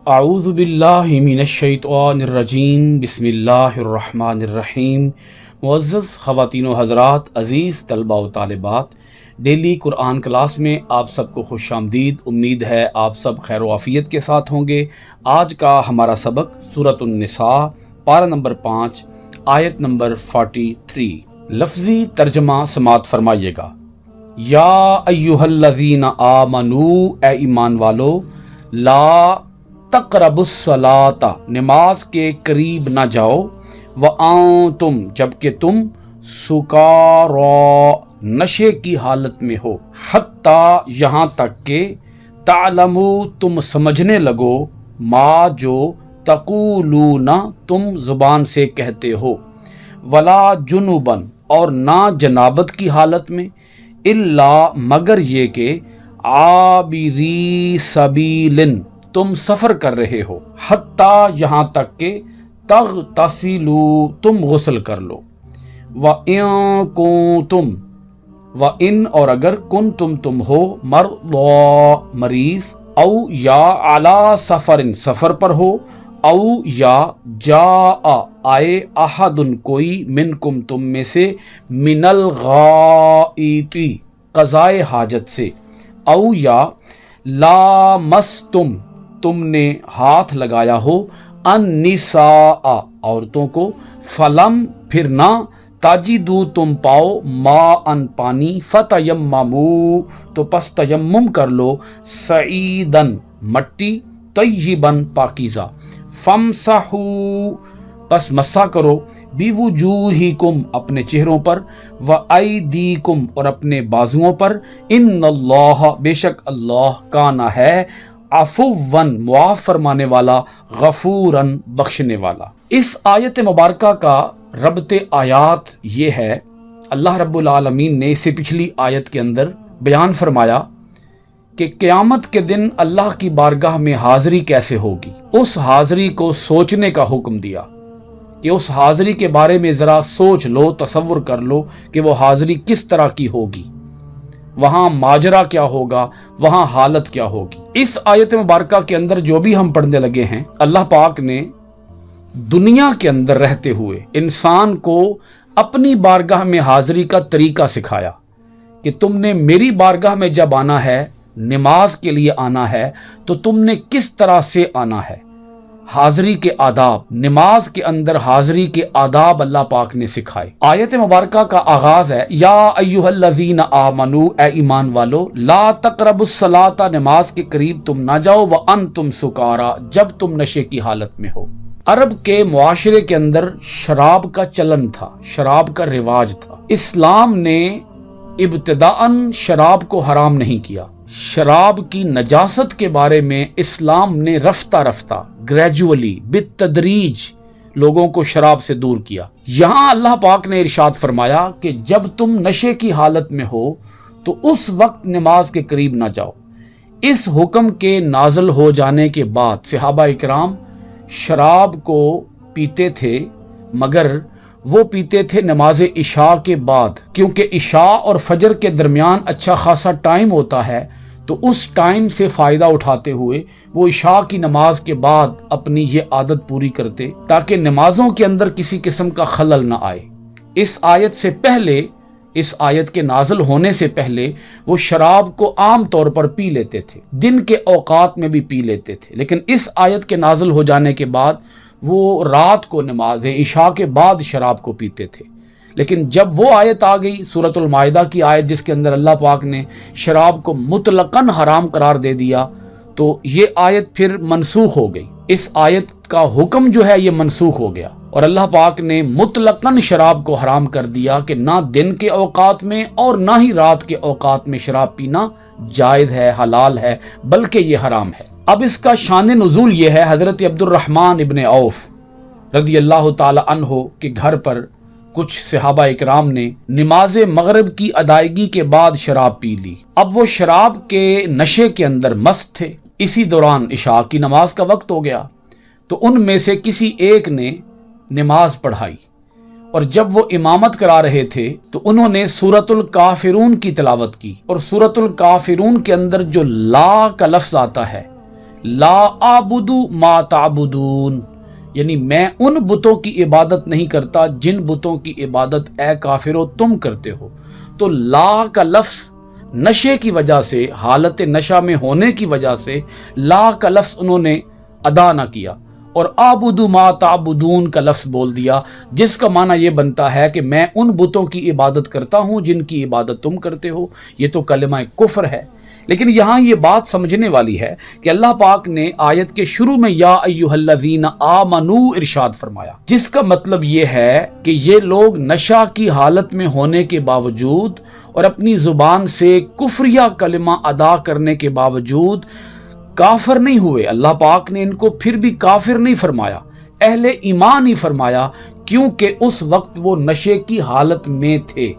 اعوذ باللہ من الشیطان الرجیم بسم اللہ الرحمن الرحیم۔ معزز خواتین و حضرات، عزیز طلباء و طالبات، ڈیلی قرآن کلاس میں آپ سب کو خوش آمدید۔ امید ہے آپ سب خیر و عافیت کے ساتھ ہوں گے۔ آج کا ہمارا سبق سورۃ النساء، پارہ نمبر 5، آیت نمبر 43۔ لفظی ترجمہ سماعت فرمائیے گا۔ یا ایھا الذین آمنوا، اے ایمان والو، لا تقربوا الصلاۃ، نماز کے قریب نہ جاؤ، وانتم، جبکہ تم، سکارا، نشے کی حالت میں ہو، حتیٰ، یہاں تک کہ، تعلموا، تم سمجھنے لگو، ما، جو، تقولون، تم زبان سے کہتے ہو، ولا جنوباً، اور نہ جنابت کی حالت میں، الا، مگر یہ کہ، عابری سبیل، تم سفر کر رہے ہو، حتیٰ، یہاں تک کہ، تغتسلوا، تم غسل کر لو، وَإِن كُنتُم، وَإِن، اور اگر، کنتم، تم ہو، مرضى، مریض، او، یا، علی سفر، سفر پر ہو، او، یا، جاء، آئے، احد، کوئی، منکم، تم میں سے، من الغائط، قضائے حاجت سے، او، یا، لامستم، تم نے ہاتھ لگایا ہو، النساء، عورتوں کو، فلم، پھر نہ، تجدوا، تم پاؤ، ماء، پانی، فتیمموا، تو پس تیمم کر لو، صعیداً، مٹی، طیباً، پاکیزہ، فامسحوا، پس مسح کرو، بوجوہکم، اپنے چہروں پر، وایدیکم، اور اپنے بازوؤں پر، ان اللہ، بے شک اللہ، کان، ہے، عفواً، معاف فرمانے والا، غفوراً، بخشنے والا۔ اس آیت مبارکہ کا ربط آیات یہ ہے، اللہ رب العالمین نے اسے پچھلی آیت کے اندر بیان فرمایا کہ قیامت کے دن اللہ کی بارگاہ میں حاضری کیسے ہوگی۔ اس حاضری کو سوچنے کا حکم دیا کہ اس حاضری کے بارے میں ذرا سوچ لو، تصور کر لو کہ وہ حاضری کس طرح کی ہوگی، وہاں ماجرا کیا ہوگا، وہاں حالت کیا ہوگی۔ اس آیت مبارکہ کے اندر جو بھی ہم پڑھنے لگے ہیں، اللہ پاک نے دنیا کے اندر رہتے ہوئے انسان کو اپنی بارگاہ میں حاضری کا طریقہ سکھایا کہ تم نے میری بارگاہ میں جب آنا ہے، نماز کے لیے آنا ہے، تو تم نے کس طرح سے آنا ہے۔ حاضری کے آداب، نماز کے اندر حاضری کے آداب اللہ پاک نے سکھائے۔ آیت مبارکہ کا آغاز ہے، یا ایھا الذین آمنوا، اے ایمان والو، لا تقربوا الصلاۃ، نماز کے قریب تم نہ جاؤ، وانتم سکارا، جب تم نشے کی حالت میں ہو۔ عرب کے معاشرے کے اندر شراب کا چلن تھا، شراب کا رواج تھا۔ اسلام نے ابتداءً شراب کو حرام نہیں کیا۔ شراب کی نجاست کے بارے میں اسلام نے رفتہ رفتہ، گریجولی، بالتدریج لوگوں کو شراب سے دور کیا۔ یہاں اللہ پاک نے ارشاد فرمایا کہ جب تم نشے کی حالت میں ہو تو اس وقت نماز کے قریب نہ جاؤ۔ اس حکم کے نازل ہو جانے کے بعد صحابہ اکرام شراب کو پیتے تھے، مگر وہ پیتے تھے نماز عشاء کے بعد، کیونکہ عشاء اور فجر کے درمیان اچھا خاصا ٹائم ہوتا ہے، تو اس ٹائم سے فائدہ اٹھاتے ہوئے وہ عشاء کی نماز کے بعد اپنی یہ عادت پوری کرتے تاکہ نمازوں کے اندر کسی قسم کا خلل نہ آئے۔ اس آیت سے پہلے، اس آیت کے نازل ہونے سے پہلے، وہ شراب کو عام طور پر پی لیتے تھے، دن کے اوقات میں بھی پی لیتے تھے، لیکن اس آیت کے نازل ہو جانے کے بعد وہ رات کو نماز عشاء کے بعد شراب کو پیتے تھے۔ لیکن جب وہ آیت آ گئی، سورۃ المائدہ کی آیت، جس کے اندر اللہ پاک نے شراب کو مطلقاً حرام قرار دے دیا، تو یہ آیت پھر منسوخ ہو گئی۔ اس آیت کا حکم جو ہے یہ منسوخ ہو گیا، اور اللہ پاک نے مطلقاً شراب کو حرام کر دیا کہ نہ دن کے اوقات میں اور نہ ہی رات کے اوقات میں شراب پینا جائز ہے، حلال ہے، بلکہ یہ حرام ہے۔ اب اس کا شان نزول یہ ہے، حضرت عبد الرحمن ابن عوف رضی اللہ تعالی عنہ کے گھر پر کچھ صحابہ اکرام نے نماز مغرب کی ادائیگی کے بعد شراب پی لی۔ اب وہ شراب کے نشے کے اندر مست تھے۔ اسی دوران عشاء کی نماز کا وقت ہو گیا، تو ان میں سے کسی ایک نے نماز پڑھائی، اور جب وہ امامت کرا رہے تھے تو انہوں نے سورۃ الکافرون کی تلاوت کی، اور سورۃ الکافرون کے اندر جو لا کا لفظ آتا ہے، لا आबुदु मा ताबुदून, यानी मैं उन बुतों की इबादत नहीं करता जिन बुतों की इबादत ए काफिरो तुम करते हो। तो ला का लफ्ज नशे की वजह से, हालत नशा में होने की वजह से ला का लफ्ज उन्होंने अदा ना किया और आबुदु मा ताबुदून का लफ्ज बोल दिया, जिसका माना यह बनता है कि मैं उन बुतों की इबादत करता हूं जिनकी इबादत तुम करते हो। ये तो कलमा कुफ्र है। लेकिन यहां ये बात समझने वाली है कि अल्लाह पाक ने आयत के शुरू में या अय्युहल्लज़ीना आमनू इरशाद फरमाया, जिसका मतलब ये है कि ये लोग नशा की हालत में होने के बावजूद और अपनी जुबान से कुफ्रिया कलमा अदा करने के बावजूद काफिर नहीं हुए। अल्लाह पाक ने इनको फिर भी काफिर नहीं फरमाया, अहले ईमान ही फरमाया, क्योंकि उस वक्त वो नशे की हालत में थे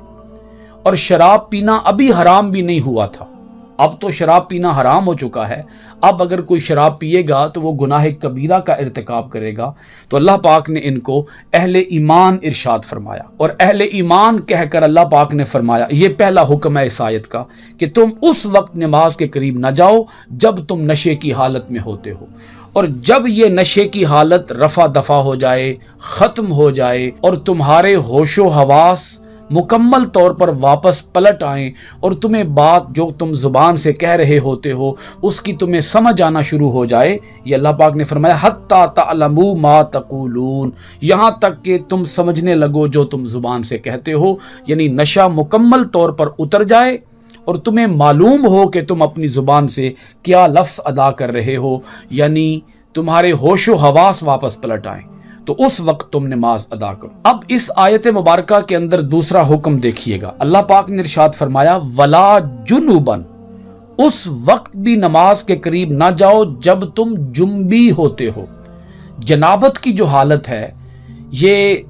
और शराब पीना अभी हराम भी नहीं हुआ था। अब तो शराब पीना हराम हो चुका है। अब अगर कोई शराब पिएगा तो वो गुनाह कबीरा का इर्तिकाब करेगा। तो अल्लाह पाक ने इनको अहले ईमान इरशाद फरमाया और अहले ईमान कहकर अल्लाह पाक ने फरमाया, ये पहला हुक्म है इस आयत का कि तुम उस वक्त नमाज के करीब न जाओ जब तुम नशे की हालत में होते हो, और जब ये नशे की हालत रफा दफा हो जाए, खत्म हो जाए और तुम्हारे होशो हवास मुकम्मल तौर पर वापस पलट आए और तुम्हें बात जो तुम जुबान से कह रहे होते हो उसकी तुम्हें समझ आना शुरू हो जाए। ये अल्लाह पाक ने फरमाया हत्ता तअलमू मा तक़ूलून, यहाँ तक कि तुम समझने लगो जो तुम जुबान से कहते हो, यानी नशा मुकम्मल तौर पर उतर जाए और तुम्हें मालूम हो कि तुम अपनी जुबान से क्या लफ्ज़ अदा कर रहे हो, यानी तुम्हारे होशो हवास वापस पलट आए, तो उस वक्त तुम नमाज अदा करो। अब इस आयत मुबारका के अंदर दूसरा हुक्म देखिएगा। अल्लाह पाक ने इरशाद फरमाया वला जुनुबन, उस वक्त भी नमाज के करीब ना जाओ जब तुम जुम्बी होते हो। जनाबत की जो हालत है ये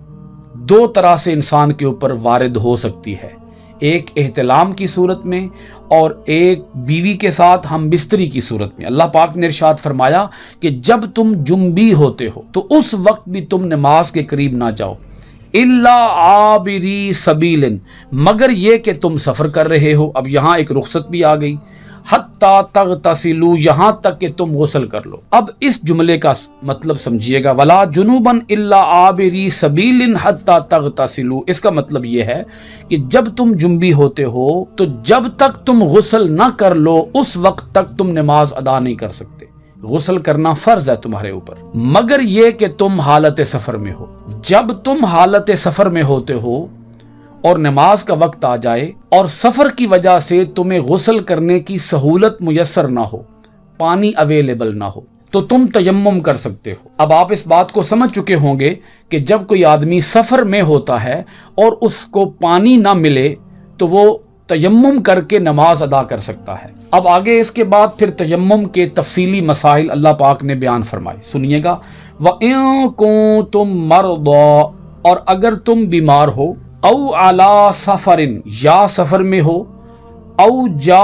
दो तरह से इंसान के ऊपर वारिद हो सकती है, एक एहतलाम की सूरत में और एक बीवी के साथ हम बिस्तरी की सूरत में। अल्लाह पाक ने इरशाद फरमाया कि जब तुम जुम्बी होते हो तो उस वक्त भी तुम नमाज के करीब ना जाओ, इल्ला आबिरी सबीलिन, मगर ये कि तुम सफ़र कर रहे हो। अब यहाँ एक रुखसत भी आ गई, हत्ता तगतसिलू, यहाँ तक कि तुम गुस्ल कर लो। अब इस जुमले का मतलब समझिएगा, वला जुनूबन इल्ला आबिरी सबीलिन हत्ता तगतसिलू, इसका मतलब यह है कि जब तुम जुम्बी होते हो तो जब तक तुम गुस्ल ना कर लो उस वक्त तक तुम नमाज अदा नहीं कर सकते। गुस्ल करना फर्ज है तुम्हारे ऊपर, मगर यह कि तुम हालत सफर में हो। जब तुम हालत सफर में होते हो और नमाज का वक्त आ जाए और सफर की वजह से तुम्हें गुस्ल करने की सहूलत मुयस्सर ना हो, पानी अवेलेबल ना हो, तो तुम तयम्मुम कर सकते हो। अब आप इस बात को समझ चुके होंगे कि जब कोई आदमी सफर में होता है और उसको पानी ना मिले तो वो तयम्मुम करके नमाज अदा कर सकता है। अब आगे इसके बाद फिर तयम्मुम के तफसीली मसाइल अल्लाह पाक ने बयान फरमाए, सुनिएगा। व इन कुंतुम मरदा, और अगर तुम बीमार हो, औ अला सफरिन, या सफर में हो, औ जा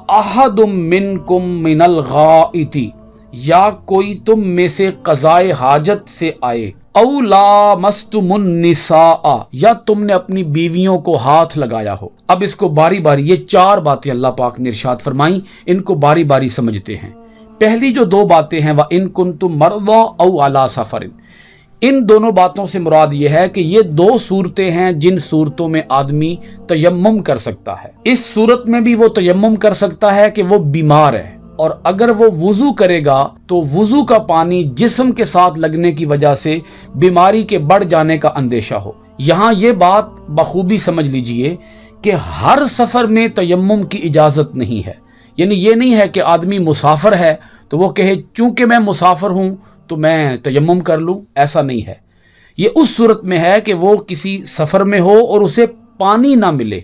अहदुम मिनकुम मिनल गाइति, या कोई तुम में से कज़ाए हाजत से आए, औ लामस्तुमुन निसा, या तुमने अपनी बीवियों को हाथ लगाया हो। अब इसको बारी बारी, ये चार बातें अल्लाह पाक ने इरशाद फरमाई, इनको बारी बारी समझते हैं। पहली जो दो बातें हैं, व इन कुंतुम मरदा औ अला सफरिन, इन दोनों बातों से मुराद ये है कि ये दो सूरतें हैं जिन सूरतों में आदमी तयम्मुम कर सकता है। इस सूरत में भी वो तयम्मुम कर सकता है कि वो बीमार है, और अगर वो वुजू करेगा तो वुजू का पानी जिस्म के साथ लगने की वजह से बीमारी के बढ़ जाने का अंदेशा हो। यहाँ ये बात बखूबी समझ लीजिए कि हर सफर में तयम्मुम की इजाजत नहीं है। यानी ये नहीं है कि आदमी मुसाफिर है तो वो कहे चूंकि मैं मुसाफिर हूं तो मैं तयम्मुम कर लूं, ऐसा नहीं है। ये उस सूरत में है कि वो किसी सफर में हो और उसे पानी ना मिले,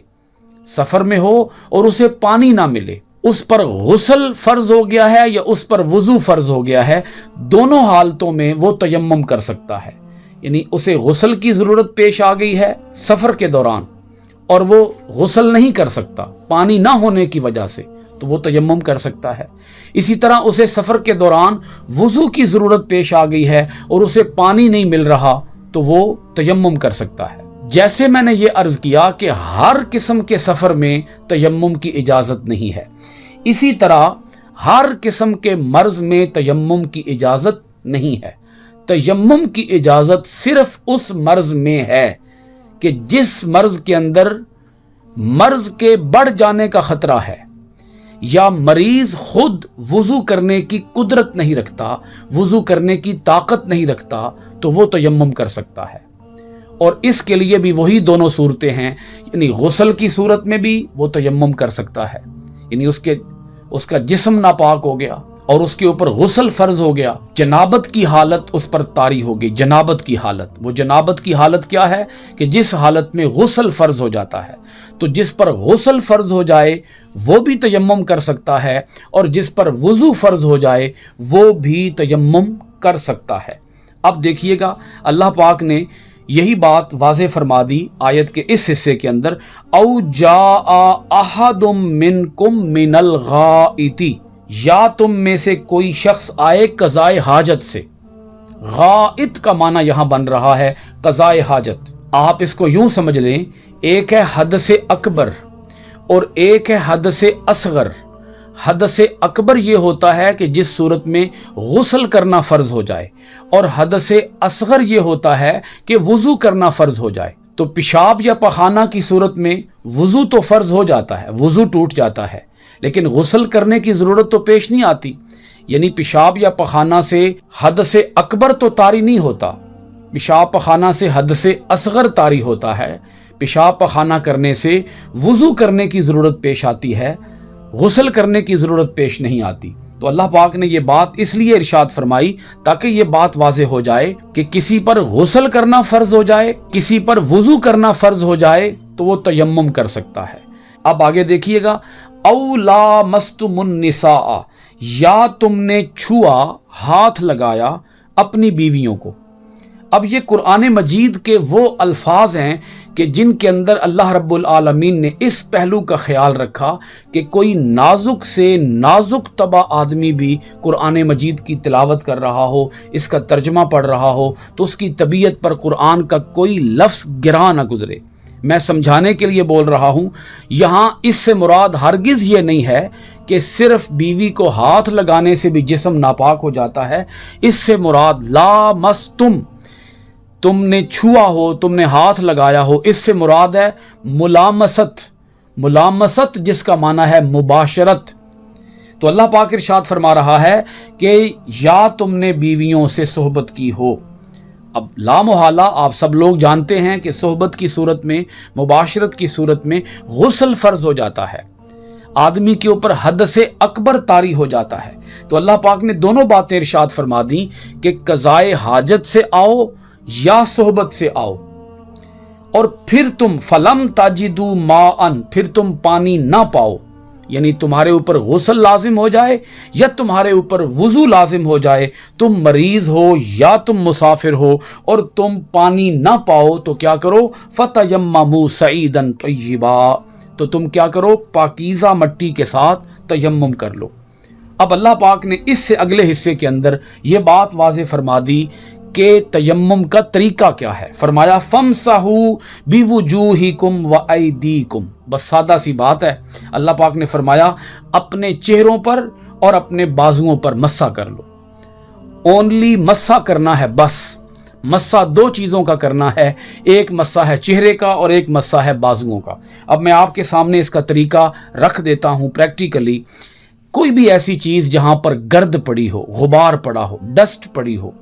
सफर में हो और उसे पानी ना मिले, उस पर गुस्ल फर्ज हो गया है या उस पर वुजू फर्ज हो गया है, दोनों हालतों में वो तयम्मुम कर सकता है। यानी उसे गुस्ल की जरूरत पेश आ गई है सफर के दौरान और वो गुस्ल नहीं कर सकता पानी ना होने की वजह से, तो वो तयम्मुम कर सकता है। इसी तरह उसे सफर के दौरान वुजू की जरूरत पेश आ गई है और उसे पानी नहीं मिल रहा तो वो तयम्मुम कर सकता है। जैसे मैंने ये अर्ज किया कि हर किस्म के सफर में तयम्मुम की इजाजत नहीं है, इसी तरह हर किस्म के मर्ज में तयम्मुम की इजाज़त नहीं है। तयम्मुम की इजाज़त सिर्फ उस मर्ज में है कि जिस मर्ज के अंदर मर्ज के बढ़ जाने का खतरा है, या मरीज खुद वुजू करने की कुदरत नहीं रखता, वुजू करने की ताकत नहीं रखता, तो वो तयम्मुम कर सकता है। और इसके लिए भी वही दोनों सूरतें हैं, यानी गुस्ल की सूरत में भी वो तयम्मुम कर सकता है, यानी उसका जिस्म नापाक हो गया और उसके ऊपर गुस्ल फर्ज हो गया, जनाबत की हालत उस पर तारी हो गई। जनाबत की हालत, वो जनाबत की हालत क्या है कि जिस हालत में गुस्ल फर्ज हो जाता है, तो जिस पर गुस्ल फर्ज हो जाए वो भी तयम्मुम कर सकता है, और जिस पर वुजू फर्ज हो जाए वो भी तयम्मुम कर सकता है। अब देखिएगा, अल्लाह पाक ने यही बात वाज़े फरमा दी आयत के इस हिस्से के अंदर, औ जाआ अहदुम मिनकुम मिनल गाइती, या तुम में से कोई शख्स आए कज़ाए हाजत से। गाइत का माना यहां बन रहा है कज़ाए हाजत। आप इसको यूं समझ लें, एक है हद से अकबर और एक है हद से असगर। हद से अकबर ये होता है कि जिस सूरत में गुस्ल करना फर्ज हो जाए, और हद से असगर ये होता है कि वुजू करना फर्ज हो जाए। तो पेशाब या पखाना की सूरत में वुजू तो फर्ज हो जाता है, वुजू टूट जाता है, लेकिन गुस्ल करने की जरूरत तो पेश नहीं आती। यानी पेशाब या पखाना से हद से अकबर तो तारी नहीं होता, पेशाब पखाना से हद से असगर तारी होता है। पेशाब पखाना करने से वुजू करने की जरूरत पेश आती है, गुस्ल करने की जरूरत पेश नहीं आती। तो अल्लाह पाक ने ये बात इसलिए इरशाद फरमाई ताकि ये बात वाज़े हो जाए कि किसी पर गुस्ल करना फर्ज हो जाए, किसी पर वुजू करना फर्ज हो जाए, तो वो तयम्मुम कर सकता है। अब आगे देखिएगा, औ लामस्तुमुन निसा, या तुमने छुआ, हाथ लगाया अपनी बीवियों को। अब ये कुरान मजीद के वो अल्फाज हैं कि जिनके अंदर अल्लाह रब्बुल आलमीन ने इस पहलू का ख्याल रखा कि कोई नाजुक से नाजुक तबा आदमी भी कुरान मजीद की तिलावत कर रहा हो, इसका तर्जमा पढ़ रहा हो, तो उसकी तबीयत पर कुरान का कोई लफ्ज़ गिरा ना गुजरे। मैं समझाने के लिए बोल रहा हूँ, यहाँ इससे मुराद हरगिज़ ये नहीं है कि सिर्फ बीवी को हाथ लगाने से भी जिस्म नापाक हो जाता है। इससे मुराद लामस्तुम, तुमने छुआ हो, तुमने हाथ लगाया हो, इससे मुराद है मुलामसत। मुलामसत जिसका माना है मुबाशरत। तो अल्लाह पाक इरशाद फरमा रहा है कि या तुमने बीवियों से सोहबत की हो। अब लामुहाला आप सब लोग जानते हैं कि सोहबत की सूरत में, मुबाशरत की सूरत में गुस्ल फर्ज हो जाता है, आदमी के ऊपर हद से अकबर तारी हो जाता है। तो अल्लाह पाक ने दोनों बातें इरशाद फरमा दी कि कज़ाए हाजत से आओ या सोहबत से आओ, और फिर तुम फलम ताजिदू माअन, फिर तुम पानी ना पाओ, यानी तुम्हारे ऊपर गुस्ल लाजिम हो जाए या तुम्हारे ऊपर वुजू लाजिम हो जाए, तुम मरीज हो या तुम मुसाफिर हो और तुम पानी ना पाओ, तो क्या करो, फतयम्ममू सईदन तय्यिबा, तो तुम क्या करो, पाकीज़ा मट्टी के साथ तयम्मुम कर लो। अब अल्लाह पाक ने इससे अगले हिस्से के अंदर ये बात वाज़े फरमा दी कि तयम्मुम का तरीका क्या है। फरमाया फमसहू बिवुजूहिकुम व ऐदीकुम, बस सादा सी बात है। अल्लाह पाक ने फरमाया अपने चेहरों पर और अपने बाजुओं पर मस्सा कर लो। ओनली मस्सा करना है, बस मस्सा दो चीज़ों का करना है, एक मस्सा है चेहरे का और एक मस्सा है बाजुओं का। अब मैं आपके सामने इसका तरीका रख देता हूँ प्रैक्टिकली। कोई भी ऐसी चीज़ जहाँ पर गर्द पड़ी हो, गुबार पड़ा हो, डस्ट पड़ी हो,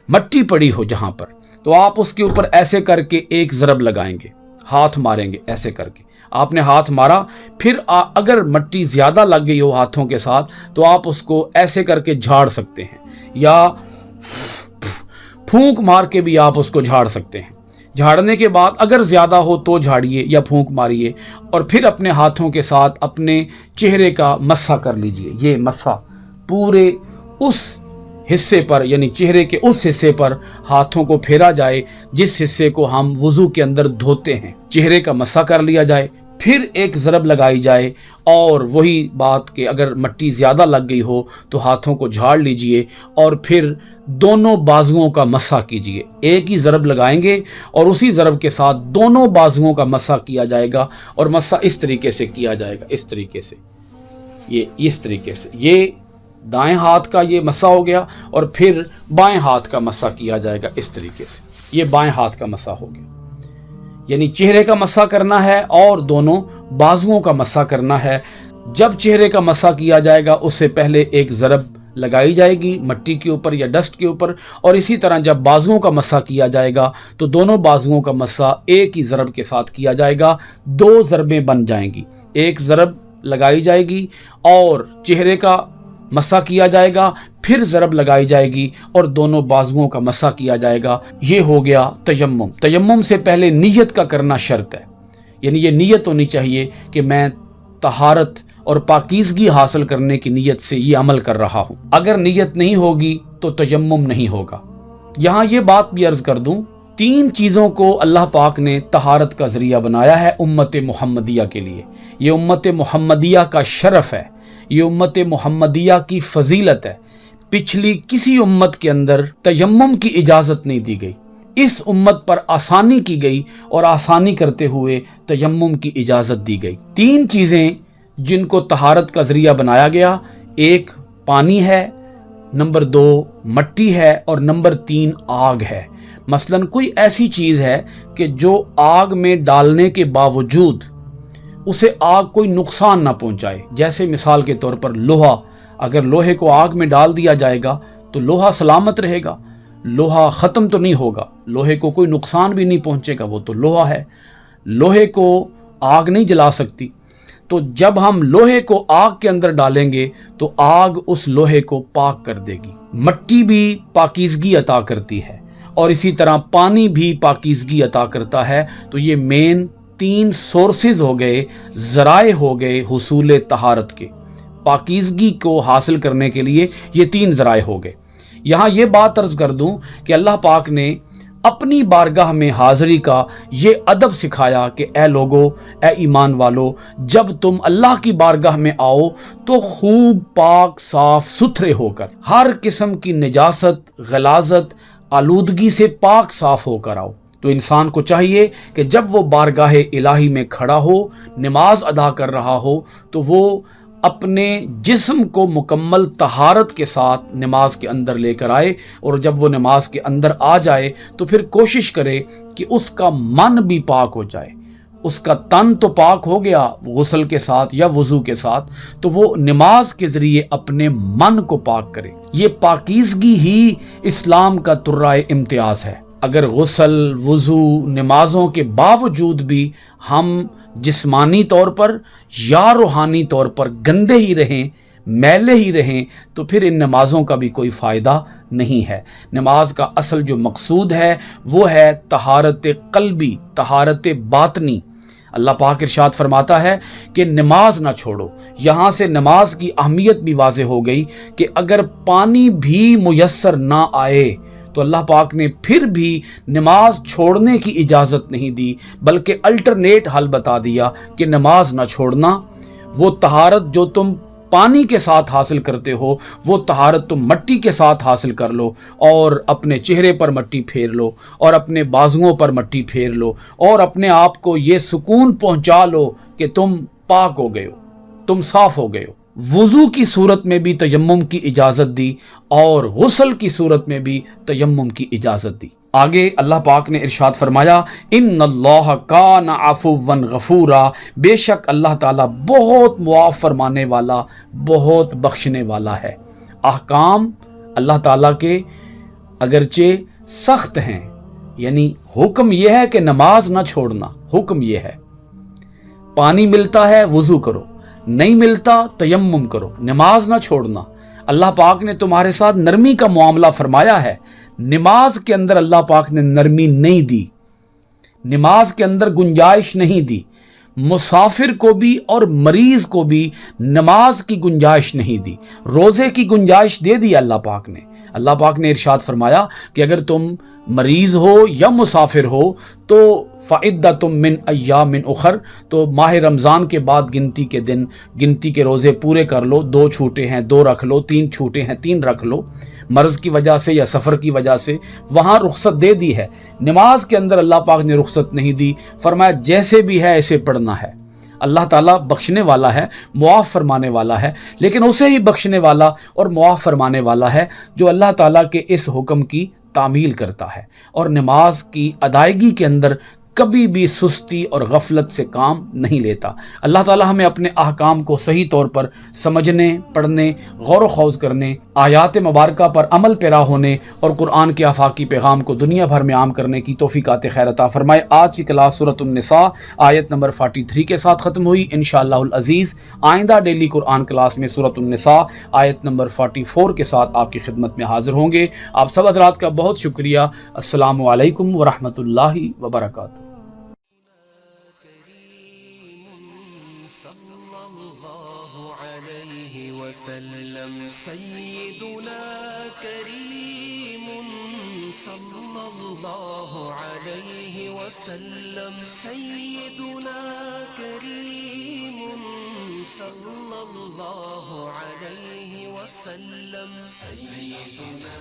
मट्टी पड़ी हो जहाँ पर, तो आप उसके ऊपर ऐसे करके एक ज़रब लगाएंगे, हाथ मारेंगे ऐसे करके। आपने हाथ मारा, फिर अगर मट्टी ज़्यादा लग गई हो हाथों के साथ तो आप उसको ऐसे करके झाड़ सकते हैं, या फूंक मार के भी आप उसको झाड़ सकते हैं। झाड़ने के बाद अगर ज़्यादा हो तो झाड़िए या फूंक मारिए, और फिर अपने हाथों के साथ अपने चेहरे का मस्सा कर लीजिए। ये मस्सा पूरे उस हिस्से पर, यानी चेहरे के उस हिस्से पर हाथों को फेरा जाए जिस हिस्से को हम वुजू के अंदर धोते हैं, चेहरे का मस्सा कर लिया जाए, फिर एक ज़रब लगाई जाए, और वही बात कि अगर मट्टी ज़्यादा लग गई हो तो हाथों को झाड़ लीजिए और फिर दोनों बाजुओं का मस्सा कीजिए। एक ही ज़रब लगाएंगे और उसी ज़रब के साथ दोनों बाजुओं का मस्सा किया जाएगा, और मस्सा इस तरीके से किया जाएगा, इस तरीके से। یہ اس طریقے سے یہ دائیں ہاتھ کا یہ مسح ہو گیا، اور پھر بائیں ہاتھ کا مسح کیا جائے گا اس طریقے سے، یہ بائیں ہاتھ کا مسح ہو گیا، یعنی چہرے کا مسح کرنا ہے اور دونوں بازوؤں کا مسح کرنا ہے۔ جب چہرے کا مسح کیا جائے گا اس سے پہلے ایک ضرب لگائی جائے گی مٹی کے اوپر یا ڈسٹ کے اوپر، اور اسی طرح جب بازوؤں کا مسح کیا جائے گا تو دونوں بازوؤں کا مسح ایک ہی ضرب کے ساتھ کیا جائے گا، دو ضربیں بن جائیں گی، ایک ضرب لگائی جائے گی اور چہرے کا مسح کیا جائے گا، پھر ضرب لگائی جائے گی اور دونوں بازوؤں کا مسح کیا جائے گا۔ یہ ہو گیا تیمم۔ تیمم سے پہلے نیت کا کرنا شرط ہے، یعنی یہ نیت ہونی چاہیے کہ میں طہارت اور پاکیزگی حاصل کرنے کی نیت سے یہ عمل کر رہا ہوں۔ اگر نیت نہیں ہوگی تو تیمم نہیں ہوگا۔ یہاں یہ بات بھی عرض کر دوں، 3 چیزوں کو اللہ پاک نے طہارت کا ذریعہ بنایا ہے امت محمدیہ کے لیے۔ یہ امت محمدیہ کا شرف ہے، یہ امت محمدیہ کی فضیلت ہے۔ پچھلی کسی امت کے اندر تیمم کی اجازت نہیں دی گئی، اس امت پر آسانی کی گئی اور آسانی کرتے ہوئے تیمم کی اجازت دی گئی۔ 3 چیزیں جن کو طہارت کا ذریعہ بنایا گیا، ایک پانی ہے، نمبر 2 مٹی ہے، اور نمبر 3 آگ ہے۔ مثلا کوئی ایسی چیز ہے کہ جو آگ میں ڈالنے کے باوجود اسے آگ کوئی نقصان نہ پہنچائے، جیسے مثال کے طور پر لوہا، اگر لوہے کو آگ میں ڈال دیا جائے گا تو لوہا سلامت رہے گا، لوہا ختم تو نہیں ہوگا، لوہے کو کوئی نقصان بھی نہیں پہنچے گا، وہ تو لوہا ہے، لوہے کو آگ نہیں جلا سکتی۔ تو جب ہم لوہے کو آگ کے اندر ڈالیں گے تو آگ اس لوہے کو پاک کر دے گی۔ مٹی بھی پاکیزگی عطا کرتی ہے اور اسی طرح پانی بھی پاکیزگی عطا کرتا ہے۔ تو یہ مین 3 سورسز ہو گئے، ذرائع ہو گئے حصول طہارت کے، پاکیزگی کو حاصل کرنے کے لیے یہ 3 ذرائع ہو گئے۔ یہاں یہ بات عرض کر دوں کہ اللہ پاک نے اپنی بارگاہ میں حاضری کا یہ ادب سکھایا کہ اے لوگو، اے ایمان والو، جب تم اللہ کی بارگاہ میں آؤ تو خوب پاک صاف ستھرے ہو کر، ہر قسم کی نجاست، غلاظت، آلودگی سے پاک صاف ہو کر آؤ۔ تو انسان کو چاہیے کہ جب وہ بارگاہ الہی میں کھڑا ہو، نماز ادا کر رہا ہو، تو وہ اپنے جسم کو مکمل طہارت کے ساتھ نماز کے اندر لے کر آئے، اور جب وہ نماز کے اندر آ جائے تو پھر کوشش کرے کہ اس کا من بھی پاک ہو جائے۔ اس کا تن تو پاک ہو گیا غسل کے ساتھ یا وضو کے ساتھ، تو وہ نماز کے ذریعے اپنے من کو پاک کرے۔ یہ پاکیزگی ہی اسلام کا ترائے امتیاز ہے۔ اگر غسل، وضو، نمازوں کے باوجود بھی ہم جسمانی طور پر یا روحانی طور پر گندے ہی رہیں، میلے ہی رہیں، تو پھر ان نمازوں کا بھی کوئی فائدہ نہیں ہے۔ نماز کا اصل جو مقصود ہے وہ ہے طہارت قلبی، طہارت باطنی۔ اللہ پاک ارشاد فرماتا ہے کہ نماز نہ چھوڑو۔ یہاں سے نماز کی اہمیت بھی واضح ہو گئی کہ اگر پانی بھی میسر نہ آئے تو اللہ پاک نے پھر بھی نماز چھوڑنے کی اجازت نہیں دی، بلکہ الٹرنیٹ حل بتا دیا کہ نماز نہ چھوڑنا۔ وہ طہارت جو تم پانی کے ساتھ حاصل کرتے ہو، وہ طہارت تم مٹی کے ساتھ حاصل کر لو، اور اپنے چہرے پر مٹی پھیر لو، اور اپنے بازوؤں پر مٹی پھیر لو، اور اپنے آپ کو یہ سکون پہنچا لو کہ تم پاک ہو گئے ہو، تم صاف ہو گئے ہو۔ وضو کی صورت میں بھی تیمم کی اجازت دی اور غسل کی صورت میں بھی تیمم کی اجازت دی۔ آگے اللہ پاک نے ارشاد فرمایا، ان اللہ کان عفوا غفورا، بے شک اللہ تعالیٰ بہت معاف فرمانے والا، بہت بخشنے والا ہے۔ احکام اللہ تعالیٰ کے اگرچہ سخت ہیں، یعنی حکم یہ ہے کہ نماز نہ چھوڑنا، حکم یہ ہے۔ پانی ملتا ہے وضو کرو، نہیں ملتا تیمم کرو، نماز نہ چھوڑنا۔ اللہ پاک نے تمہارے ساتھ نرمی کا معاملہ فرمایا ہے، نماز کے اندر اللہ پاک نے نرمی نہیں دی، نماز کے اندر گنجائش نہیں دی، مسافر کو بھی اور مریض کو بھی نماز کی گنجائش نہیں دی، روزے کی گنجائش دے دی اللہ پاک نے۔ اللہ پاک نے ارشاد فرمایا کہ اگر تم مریض ہو یا مسافر ہو تو فعدۃ من ایام اخر، تو ماہ رمضان کے بعد گنتی کے دن، گنتی کے روزے پورے کر لو، 2 چھوٹے ہیں 2 رکھ لو، 3 چھوٹے ہیں 3 رکھ لو۔ مرض کی وجہ سے یا سفر کی وجہ سے وہاں رخصت دے دی ہے، نماز کے اندر اللہ پاک نے رخصت نہیں دی، فرمایا جیسے بھی ہے ایسے پڑھنا ہے۔ اللہ تعالیٰ بخشنے والا ہے، معاف فرمانے والا ہے، لیکن اسے ہی بخشنے والا اور معاف فرمانے والا ہے جو اللہ تعالیٰ کے اس حکم کی تعمیل کرتا ہے اور نماز کی ادائیگی کے اندر کبھی بھی سستی اور غفلت سے کام نہیں لیتا۔ اللہ تعالیٰ ہمیں اپنے احکام کو صحیح طور پر سمجھنے، پڑھنے، غور و خوض کرنے، آیات مبارکہ پر عمل پیرا ہونے اور قرآن کے آفاقی پیغام کو دنیا بھر میں عام کرنے کی توفیقات خیر عطا فرمائے۔ آج کی کلاس سورۃ النساء آیت نمبر 43 کے ساتھ ختم ہوئی۔ انشاءاللہ العزیز آئندہ ڈیلی قرآن کلاس میں سورۃ النساء آیت نمبر 44 کے ساتھ آپ کی خدمت میں حاضر ہوں گے۔ آپ سب حضرات کا بہت شکریہ۔ السلام علیکم ورحمۃ اللہ وبرکاتہ۔ صلى الله عليه وسلم سيدنا كريم صلى الله عليه وسلم سيدنا كريم صلى الله عليه وسلم سيدنا